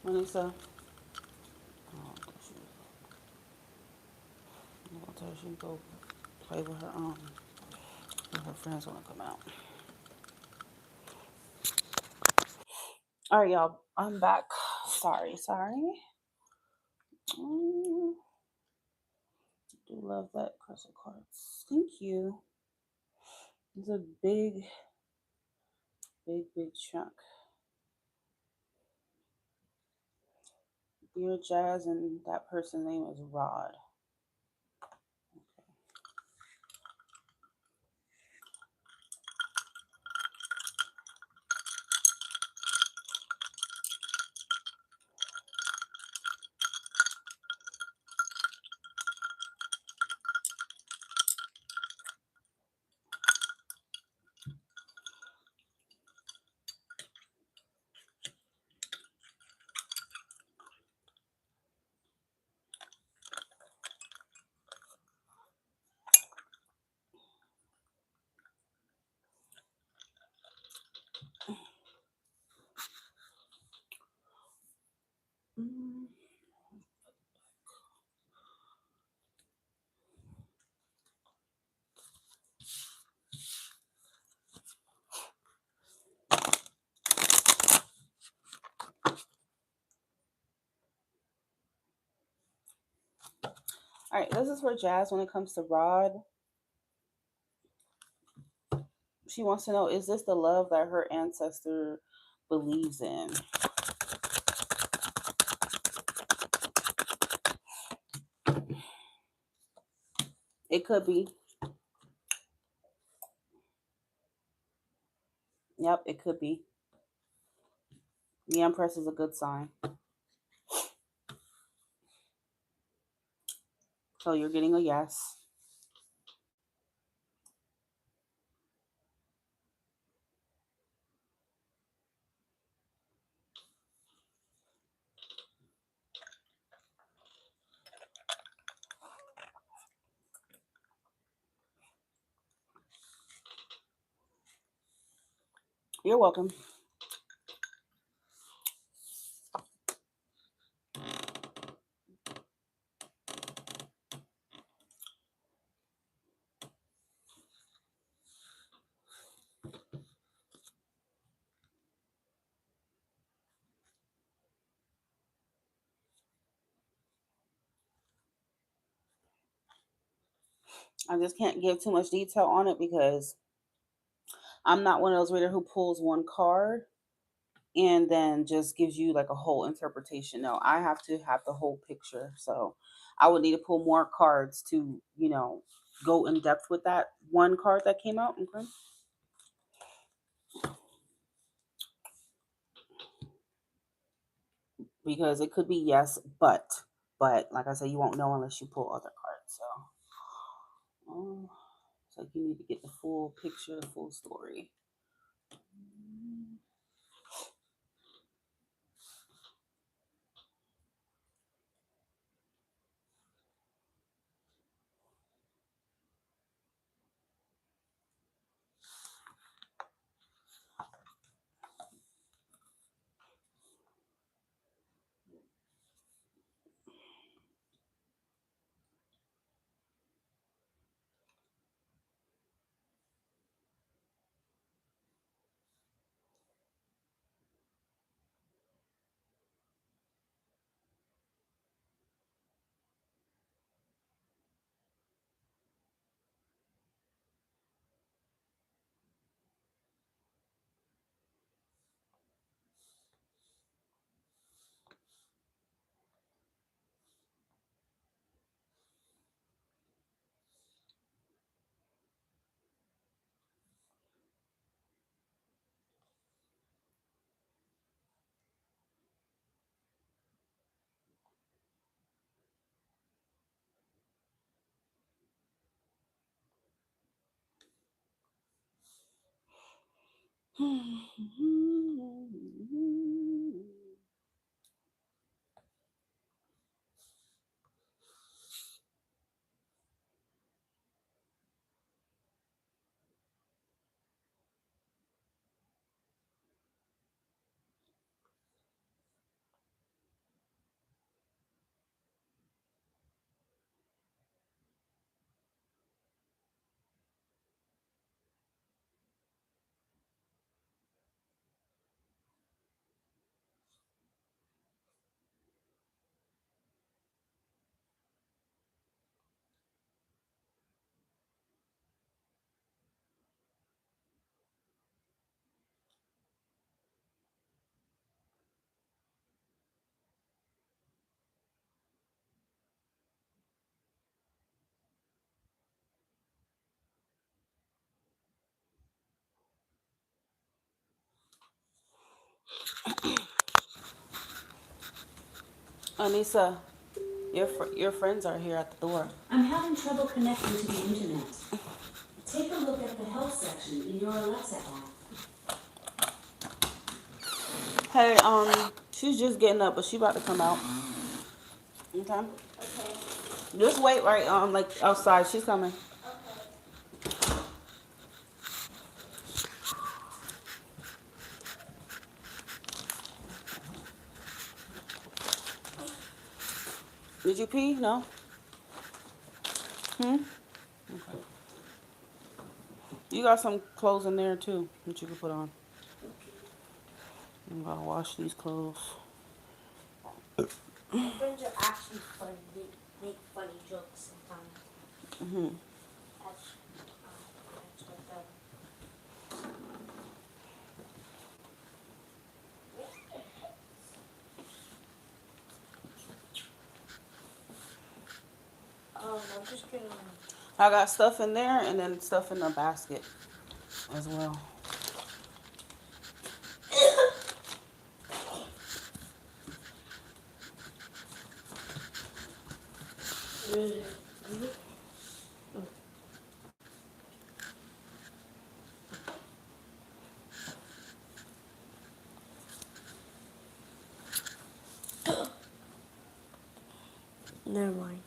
Melissa. Oh, I'm gonna tell her she can go play with her when her friends wanna come out. Alright, y'all. I'm back. Sorry. Mm, do love that crystal cards. Thank you. It's a big chunk. Dear Jazz, and that person's name is Rod. Mm. All right, this is for Jazz when it comes to Rod. She wants to know, is this the love that her ancestor believes in? It could be. Yep, it could be. The Empress is a good sign. So you're getting a yes. You're welcome. I just can't give too much detail on it because I'm not one of those readers who pulls one card and then just gives you like a whole interpretation. No, I have to have the whole picture. So I would need to pull more cards to, go in depth with that one card that came out. Okay. Because it could be yes, but like I said, you won't know unless you pull other cards. So you need to get the full picture, the full story. Anissa, your friends are here at the door. I'm having trouble connecting to the internet. Take a look at the help section in your Alexa app. Hey, she's just getting up, but she about to come out. Okay. Okay. Just wait right like outside. She's coming. Okay. Did you pee? No. Hmm. Okay. You got some clothes in there too that you can put on. I'm gonna wash these clothes. My friends are actually funny. They make funny jokes sometimes. Mhm. That's what the... I'm just gonna... I got stuff in there and then stuff in the basket as well. Never mind.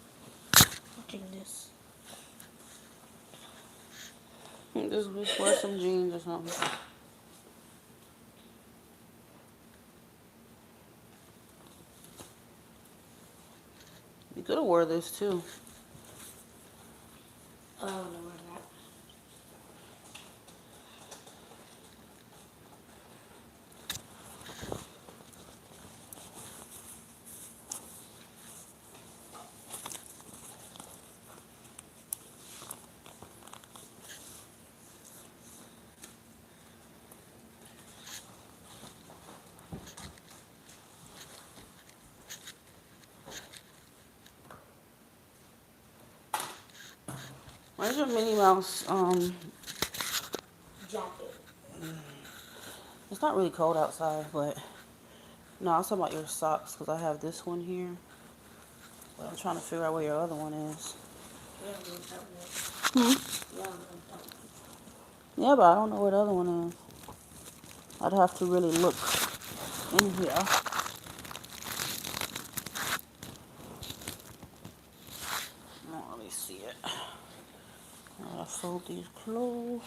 Watching this. Just wear some jeans or something. You could have wore this too. I don't know where that. Where's your Minnie Mouse? Jacket. It's not really cold outside, but no, I was talking about your socks because I have this one here. But I'm trying to figure out where your other one is. Yeah, but I don't know where the other one is. I'd have to really look in here. Oh, let me see it. I gotta fold these clothes.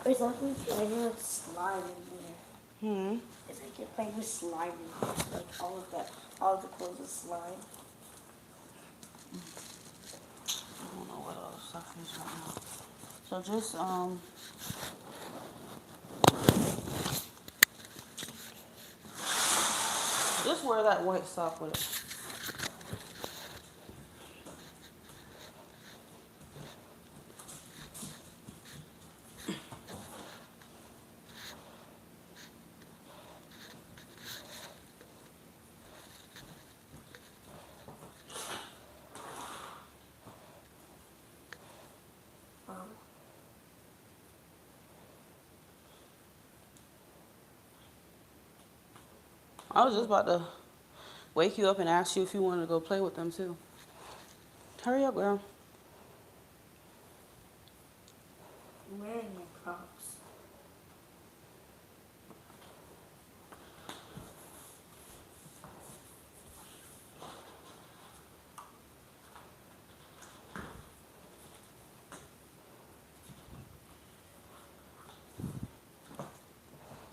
It's like we're playing with slime in here. Hmm. It's like you're playing with slime in here. Like all of the clothes is slime. I don't know what other stuff is right now. So just wear that white sock with it. I was just about to wake you up and ask you if you wanted to go play with them too. Hurry up, girl. I'm wearing my Crocs.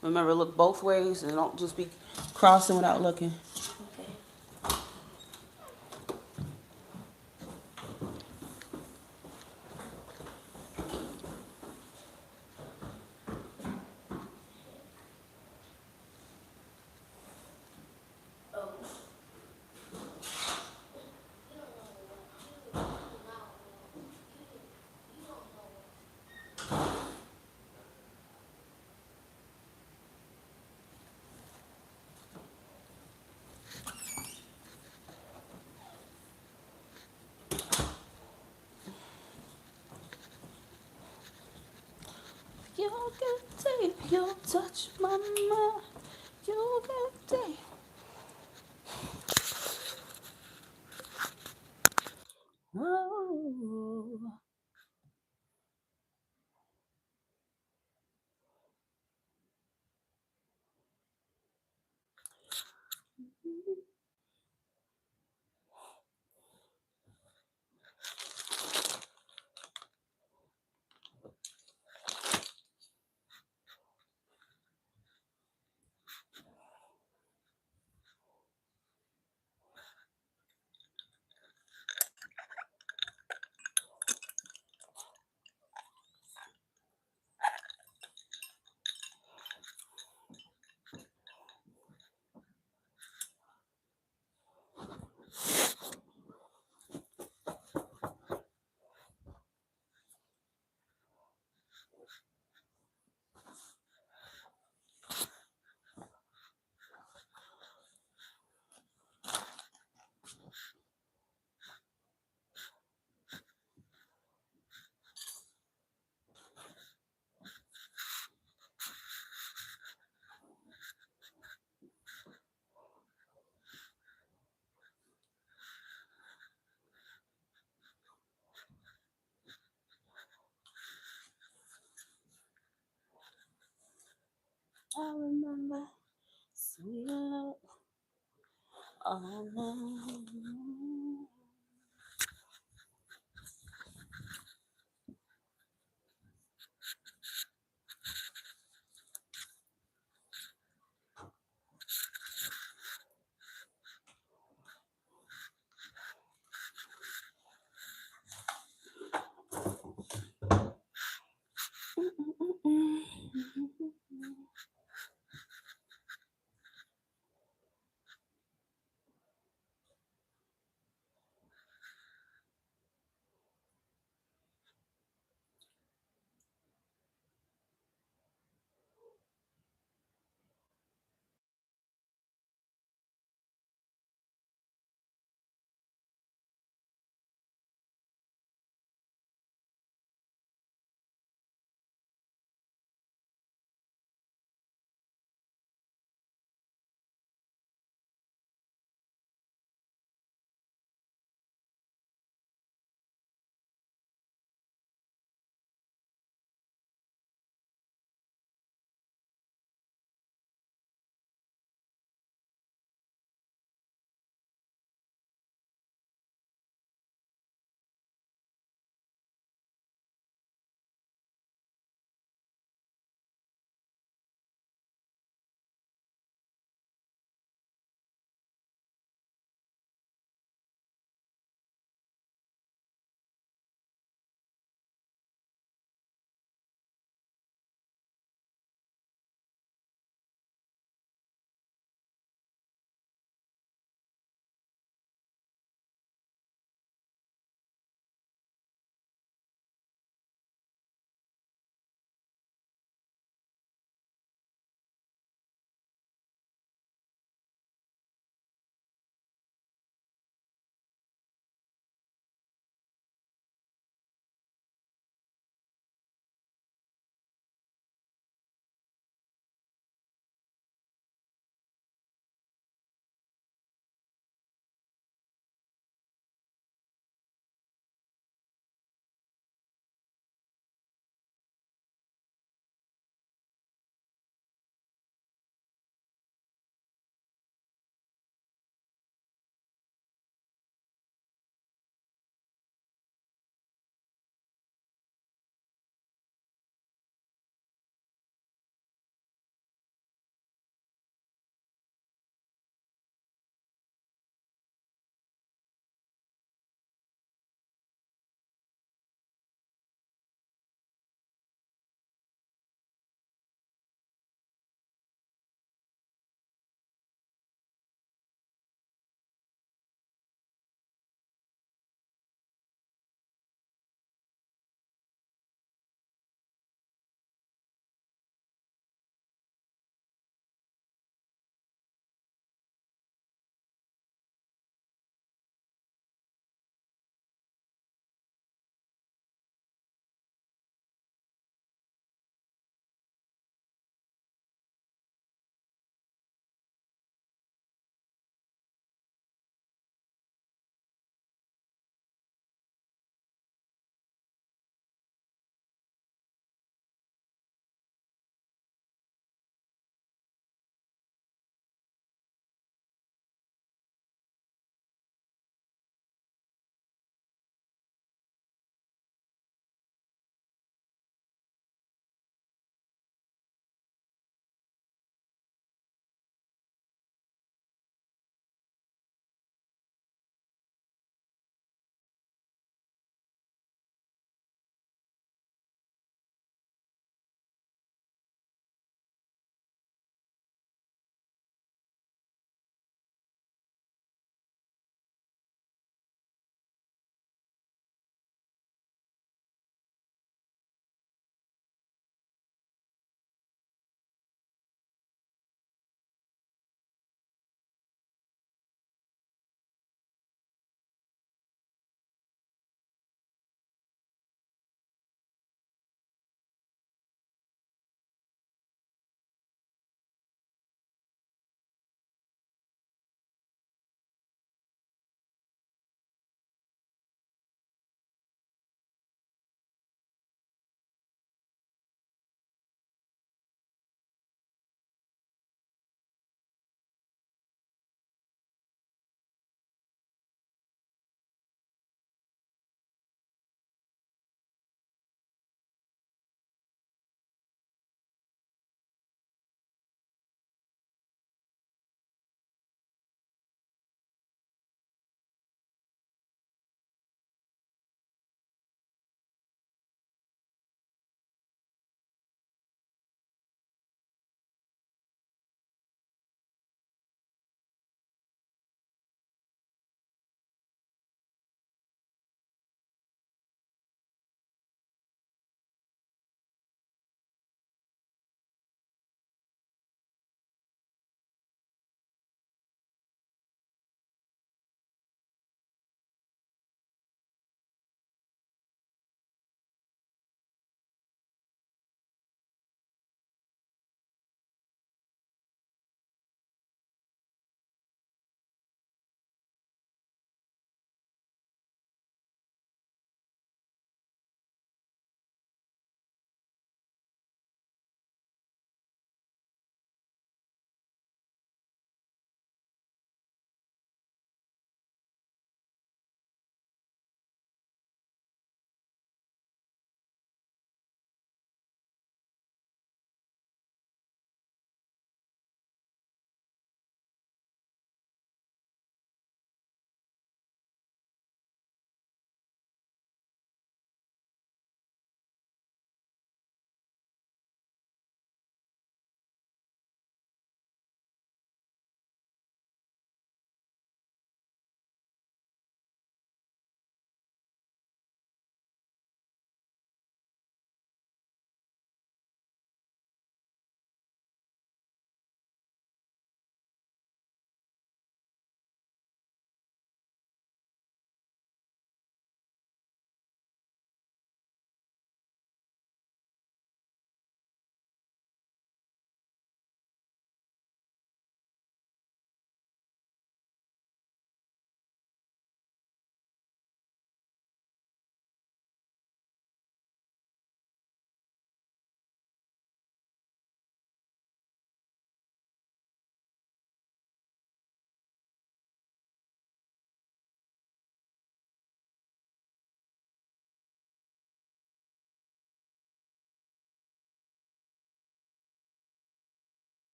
Remember, look both ways and don't just be crossing without looking. Okay. You can take your touch, mama. You can take. Whoa. all night.